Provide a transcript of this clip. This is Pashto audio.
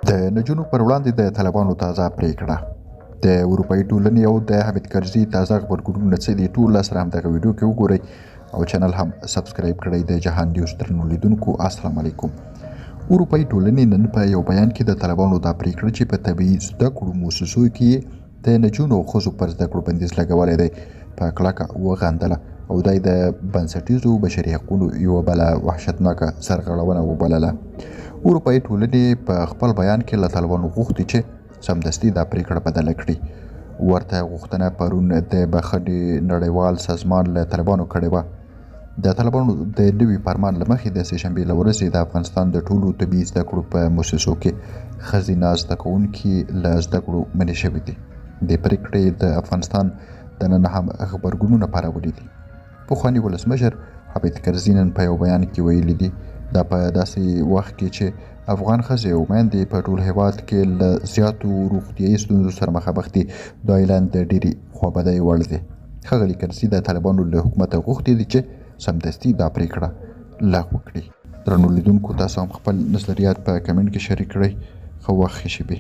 د نجونو پر وړاندې د طالبانو تازه پریکړه. د اروپایي ټولنې او د حامد کرزي تازه غبرګونونه څه دي، ټول سره همدغه ویډیو کې وګورئ او چینل هم سبسکرایب کړئ. د جهان نیوز درنو لیدونکو السلام علیکم. اروپایي ټولنې نن په یو بیان کې د طالبانو دا پریکړه چې په طبیعي زده کړو مؤسسو کې د نجونو او ښځو پر زده کړو بندیز لګولی دی په کلکه وغندله او دا د بنسټیزو بشري حقونو یوه بله وحشتناکه سرغړونه وبلله. اروپایي ټولنې په خپل بیان کې له طالبانو غوښتي چې سمدستي دا پریکړه بدله کړي. ورته غوښتنه پرون د بخښنې نړیوال سازمان له طالبانو کړې وه. د طالبانو د نوي فرمان له مخې د سهشنبې له ورځې د افغانستان د ټولو طبي زده کړو په مؤسسو کې ښځینه زده کوونکي له زده کړو منع شوي دي. د پریکړې د افغانستان دننه هم غبرګونونه پارولي دي. پخواني ولسمشر حامد کرزي نن په یو بیان کې ویلي دي دا په داسې وخت کې چې افغان ښځې او میندې په ټول هیواد کې له زیاتو روغتیایي ستونزو سره مخامخ دي. دا اعلان د ډېرې خوابدۍ وړ دی. ښاغلي کرزي د طالبانو له حکومته غوښتي دي چې سمدستي دا پریکړه لغوه کړي. درنو لیدونکو، تاسو هم خپل نظریات په کمنټ کې شریک کړئ. ښه وخت ښه شیبې.